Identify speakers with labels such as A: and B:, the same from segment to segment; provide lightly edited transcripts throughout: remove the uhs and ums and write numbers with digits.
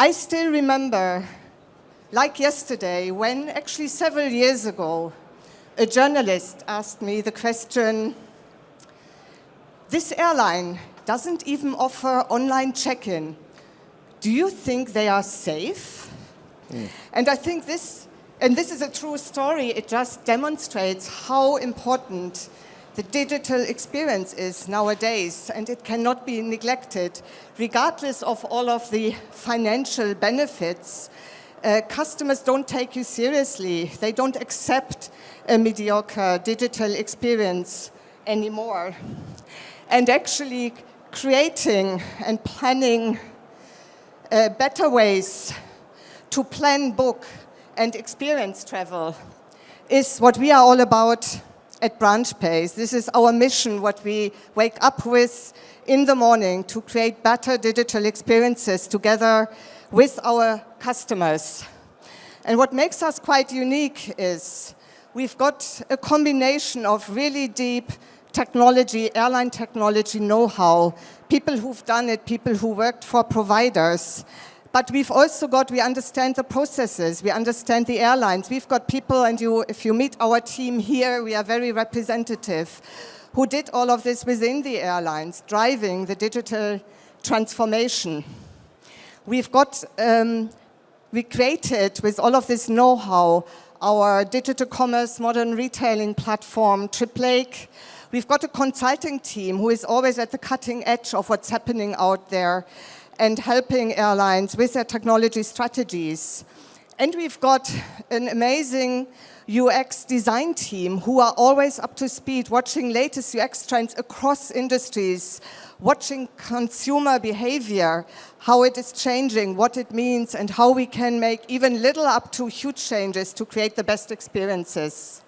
A: I still remember, like yesterday, when actually several years ago, a journalist asked me the question, this airline doesn't even offer online check-in. Do you think they are safe? And I think this is a true story, it just demonstrates how important the digital experience is nowadays, and it cannot be neglected. Regardless of all of the financial benefits, customers don't take you seriously. They don't accept a mediocre digital experience anymore. And actually creating and planning better ways to plan, book, and experience travel is what we are all about at Branchspace. This is our mission, what we wake up with in the morning to create better digital experiences together with our customers. And what makes us quite unique is we've got a combination of really deep technology, airline technology know-how, people who've done it, people who worked for providers. But we've also got, we understand the processes, we understand the airlines. We've got people, and if you meet our team here, we are very representative, who did all of this within the airlines, driving the digital transformation. We've got, we created with all of this know-how, our digital commerce, modern retailing platform, Triplake. We've got a consulting team who is always at the cutting edge of what's happening out there and helping airlines with their technology strategies. And we've got an amazing UX design team who are always up to speed, watching latest UX trends across industries, watching consumer behavior, how it is changing, what it means, and how we can make even little up to huge changes to create the best experiences.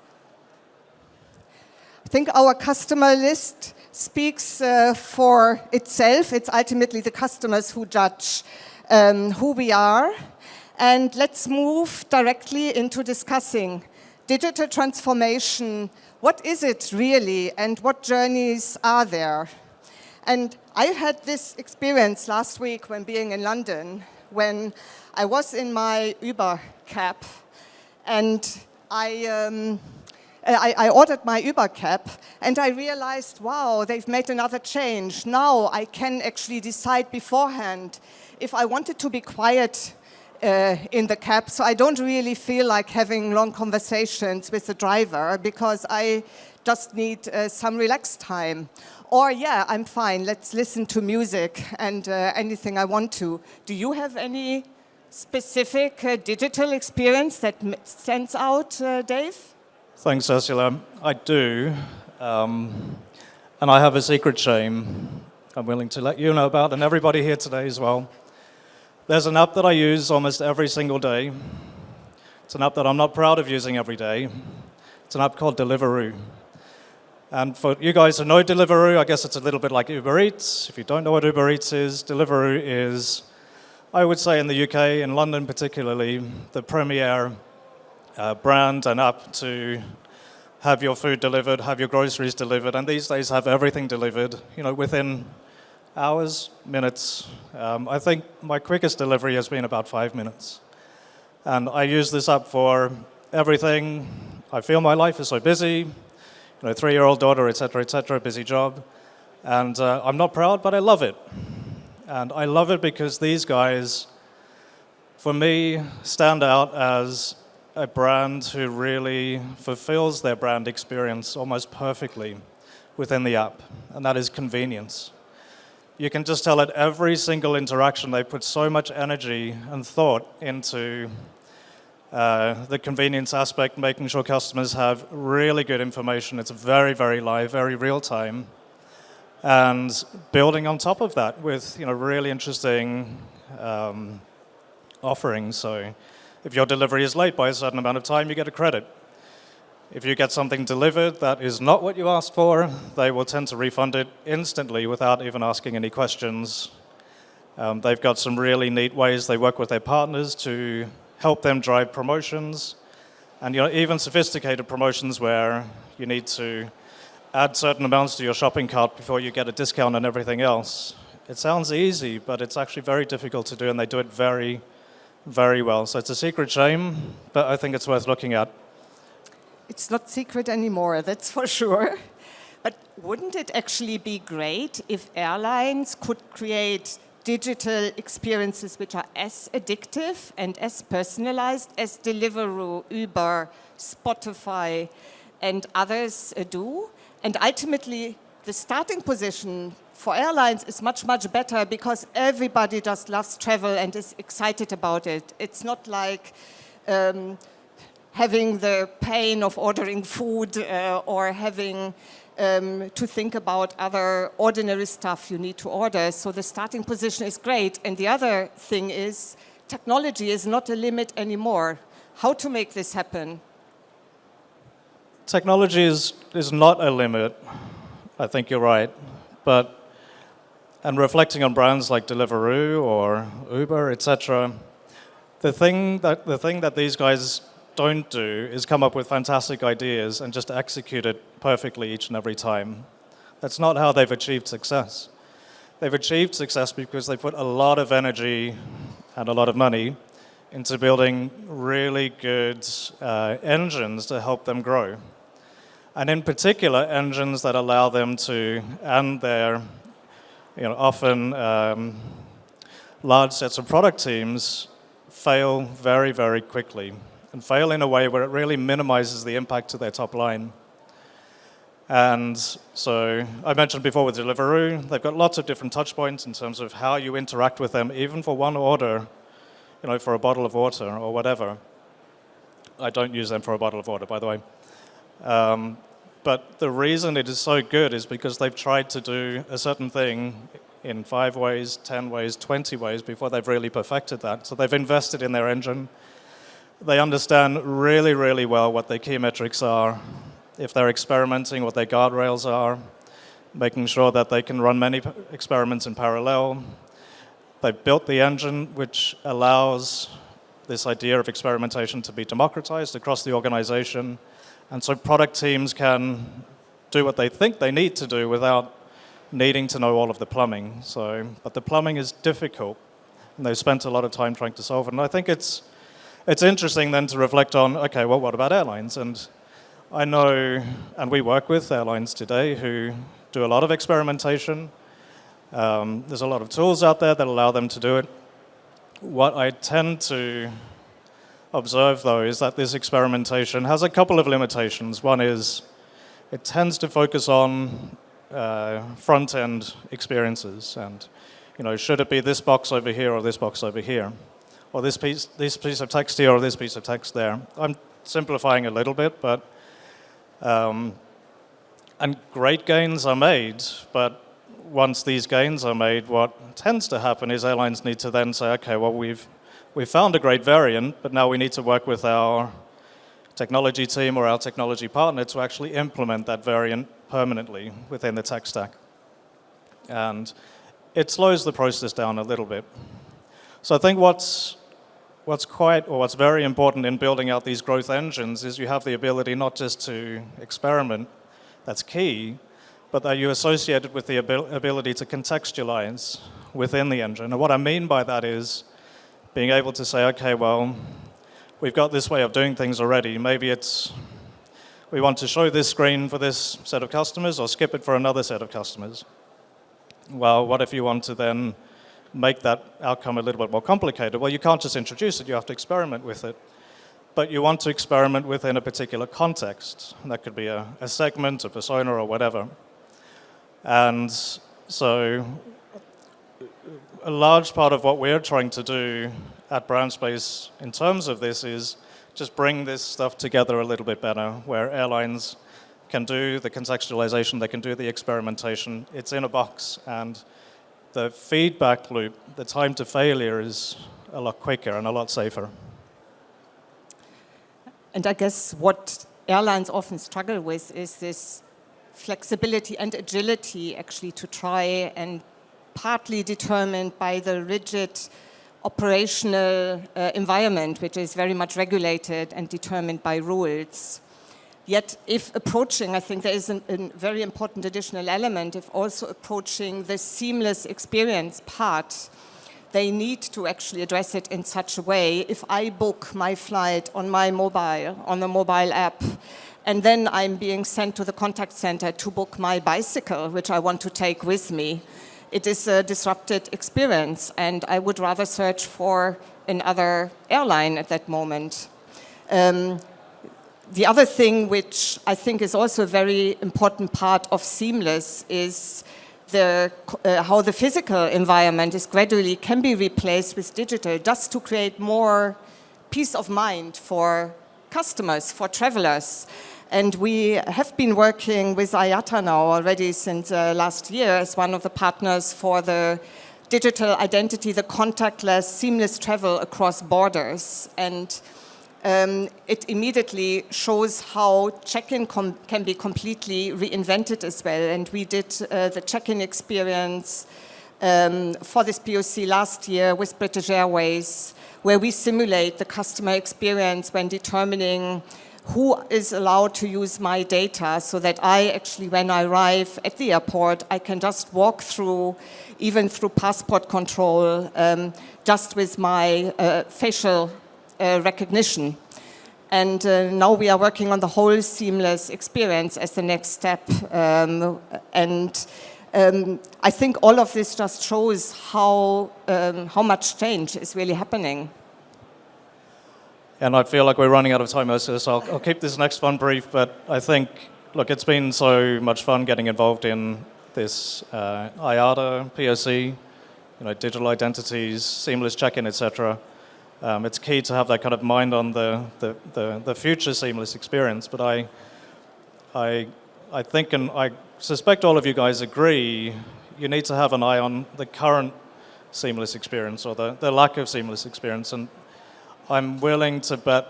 A: I think our customer list speaks for itself. It's ultimately the customers who judge who we are. And let's move directly into discussing digital transformation. What is it really, and what journeys are there? And I had this experience last week when being in London, when I was in my Uber cab, and I ordered my Uber cab, and I realized, wow, they've made another change. Now I can actually decide beforehand if I wanted to be quiet in the cab, so I don't really feel like having long conversations with the driver, because I just need some relaxed time. Or, yeah, I'm fine, let's listen to music and anything I want to. Do you have any specific digital experience that stands out, Dave?
B: Thanks, Ursula. I do. And I have a secret shame I'm willing to let you know about, and everybody here today as well. There's an app that I use almost every single day. It's an app that I'm not proud of using every day. It's an app called Deliveroo. And for you guys who know Deliveroo, I guess it's a little bit like Uber Eats. If you don't know what Uber Eats is, Deliveroo is, I would say in the UK, in London particularly, the premier brand and app to have your food delivered, have your groceries delivered, and these days have everything delivered, within hours, minutes. I think my quickest delivery has been about 5 minutes. And I use this app for everything. I feel my life is so busy, 3-year-old daughter, etc., busy job. And I'm not proud, but I love it. And I love it because these guys, for me, stand out as a brand who really fulfills their brand experience almost perfectly within the app, and that is convenience. You can just tell at every single interaction they put so much energy and thought into the convenience aspect, making sure customers have really good information. It's very, very live, very real time, and building on top of that with really interesting offerings. So if your delivery is late by a certain amount of time, you get a credit. If you get something delivered that is not what you asked for, they will tend to refund it instantly without even asking any questions. They've got some really neat ways they work with their partners to help them drive promotions, and even sophisticated promotions where you need to add certain amounts to your shopping cart before you get a discount on everything else. It sounds easy, but it's actually very difficult to do, and they do it very, very well. So it's a secret shame, but I think it's worth looking at.
A: It's not secret anymore, that's for sure. But wouldn't it actually be great if airlines could create digital experiences which are as addictive and as personalized as Deliveroo, Uber, Spotify, and others do? And ultimately, the starting position for airlines is much, much better because everybody just loves travel and is excited about it. It's not like having the pain of ordering food or having to think about other ordinary stuff you need to order. So the starting position is great. And the other thing is technology is not a limit anymore. How to make this happen?
B: Technology is not a limit. I think you're right. And reflecting on brands like Deliveroo or Uber, etc., the thing that these guys don't do is come up with fantastic ideas and just execute it perfectly each and every time. That's not how they've achieved success. They've achieved success because they put a lot of energy and a lot of money into building really good engines to help them grow. And in particular, engines that allow them to end their often large sets of product teams fail very, very quickly, and fail in a way where it really minimizes the impact to their top line. And so I mentioned before with Deliveroo, they've got lots of different touch points in terms of how you interact with them, even for one order, for a bottle of water or whatever. I don't use them for a bottle of water, by the way. But the reason it is so good is because they've tried to do a certain thing in 5 ways, 10 ways, 20 ways before they've really perfected that. So they've invested in their engine. They understand really, really well what their key metrics are, if they're experimenting, what their guardrails are, making sure that they can run many experiments in parallel. They've built the engine which allows this idea of experimentation to be democratized across the organization. And so product teams can do what they think they need to do without needing to know all of the plumbing. But the plumbing is difficult, and they've spent a lot of time trying to solve it. And I think it's interesting then to reflect on, okay, well, what about airlines? And I know, and we work with airlines today who do a lot of experimentation. There's a lot of tools out there that allow them to do it. What I tend to observe, though, is that this experimentation has a couple of limitations. One is it tends to focus on front-end experiences, and should it be this box over here or this box over here, or this piece of text here or this piece of text there. I'm simplifying a little bit, but and great gains are made, but once these gains are made, what tends to happen is airlines need to then say, okay, well, we've found a great variant, but now we need to work with our technology team or our technology partner to actually implement that variant permanently within the tech stack. And it slows the process down a little bit. So I think what's very important in building out these growth engines is you have the ability not just to experiment, that's key, but that you associate it with the ability to contextualize within the engine. And what I mean by that is being able to say, okay, well, we've got this way of doing things already. Maybe we want to show this screen for this set of customers or skip it for another set of customers. Well, what if you want to then make that outcome a little bit more complicated? Well, you can't just introduce it, you have to experiment with it. But you want to experiment within a particular context. That could be a segment, a persona, or whatever. And so a large part of what we're trying to do at Branchspace in terms of this is just bring this stuff together a little bit better, where airlines can do the contextualization, they can do the experimentation. It's in a box, and the feedback loop, the time to failure is a lot quicker and a lot safer.
A: And I guess what airlines often struggle with is this flexibility and agility actually to try, and partly determined by the rigid operational environment, which is very much regulated and determined by rules. Yet if approaching, I think there is a very important additional element, if also approaching the seamless experience part, they need to actually address it in such a way. If I book my flight on my mobile, on the mobile app, and then I'm being sent to the contact center to book my bicycle, which I want to take with me, it is a disrupted experience, and I would rather search for another airline at that moment. The other thing which I think is also a very important part of seamless is how the physical environment is gradually can be replaced with digital, just to create more peace of mind for customers, for travelers. And we have been working with IATA now already since last year as one of the partners for the digital identity, the contactless, seamless travel across borders. And it immediately shows how check-in can be completely reinvented as well. And we did the check-in experience for this POC last year with British Airways, where we simulate the customer experience when determining who is allowed to use my data, so that I actually, when I arrive at the airport, I can just walk through, even through passport control, just with my facial recognition. And now we are working on the whole seamless experience as the next step. I think all of this just shows how much change is really happening.
B: And I feel like we're running out of time, Ursula, so I'll keep this next one brief. But I think, look, it's been so much fun getting involved in this IATA POC, digital identities, seamless check-in, etc. It's key to have that kind of mind on the future seamless experience. But I think, and I suspect all of you guys agree, you need to have an eye on the current seamless experience or the lack of seamless experience. And I'm willing to bet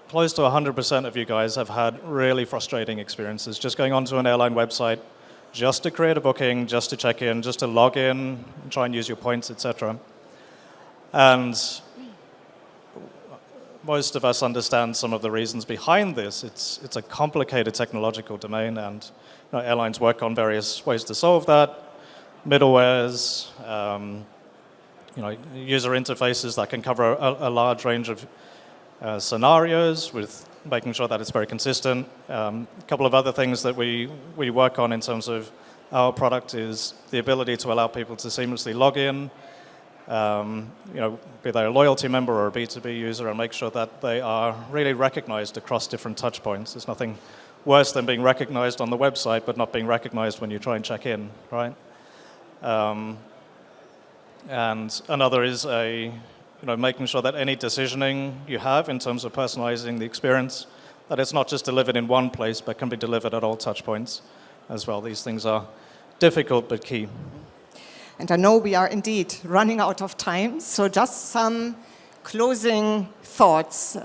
B: close to 100% of you guys have had really frustrating experiences just going onto an airline website just to create a booking, just to check in, just to log in, try and use your points, etc. And most of us understand some of the reasons behind this. It's a complicated technological domain, and airlines work on various ways to solve that. Middlewares, user interfaces that can cover a large range of scenarios with making sure that it's very consistent. A couple of other things that we work on in terms of our product is the ability to allow people to seamlessly log in, be they a loyalty member or a B2B user, and make sure that they are really recognized across different touch points. There's nothing worse than being recognized on the website but not being recognized when you try and check in, right? And another is making sure that any decisioning you have in terms of personalizing the experience, that it's not just delivered in one place, but can be delivered at all touch points as well. These things are difficult but key.
A: And I know we are indeed running out of time, so just some closing thoughts.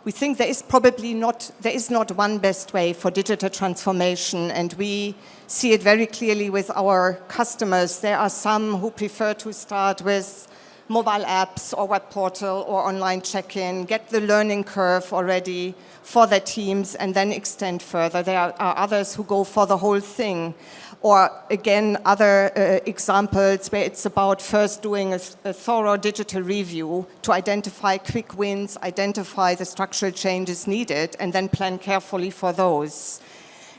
A: We think there is not one best way for digital transformation, and we see it very clearly with our customers. There are some who prefer to start with mobile apps or web portal or online check-in, get the learning curve already for their teams, and then extend further. There are others who go for the whole thing. Or again, other examples where it's about first doing a thorough digital review to identify quick wins, identify the structural changes needed, and then plan carefully for those.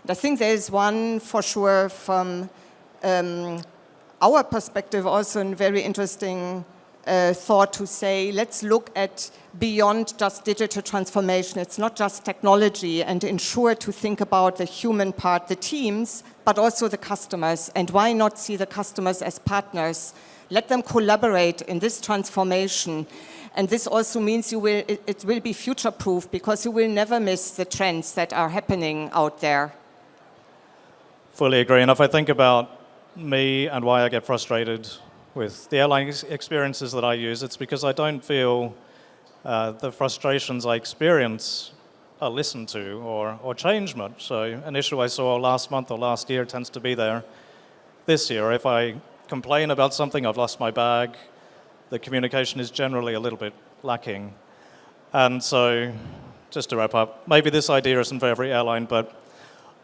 A: And I think there is one for sure from our perspective also a very interesting thought to say, let's look at beyond just digital transformation. It's not just technology, and ensure to think about the human part, the teams, but also the customers. And why not see the customers as partners? Let them collaborate in this transformation. And this also means it will be future-proof, because you will never miss the trends that are happening out there.
B: Fully agree. And if I think about me and why I get frustrated with the airline experiences that I use, it's because I don't feel the frustrations I experience are listened to or change much. So an issue I saw last month or last year tends to be there this year. If I complain about something, I've lost my bag, the communication is generally a little bit lacking. And so just to wrap up, maybe this idea isn't for every airline, but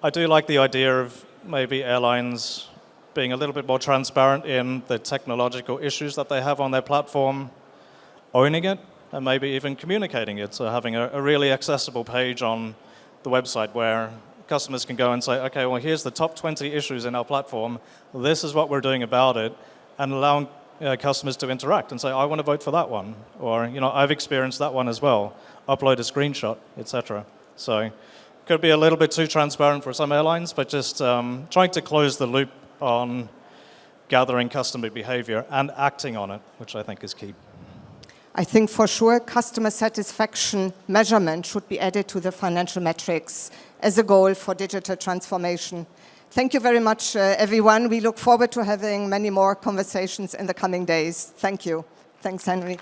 B: I do like the idea of maybe airlines being a little bit more transparent in the technological issues that they have on their platform, owning it, and maybe even communicating it. So having a really accessible page on the website where customers can go and say, okay, well, here's the top 20 issues in our platform. This is what we're doing about it, and allowing customers to interact and say, I want to vote for that one, or I've experienced that one as well. Upload a screenshot, etc. So could be a little bit too transparent for some airlines, but just trying to close the loop on gathering customer behavior and acting on it, which I think is key.
A: I think for sure customer satisfaction measurement should be added to the financial metrics as a goal for digital transformation. Thank you very much, everyone. We look forward to having many more conversations in the coming days. Thank you. Thanks, Henry.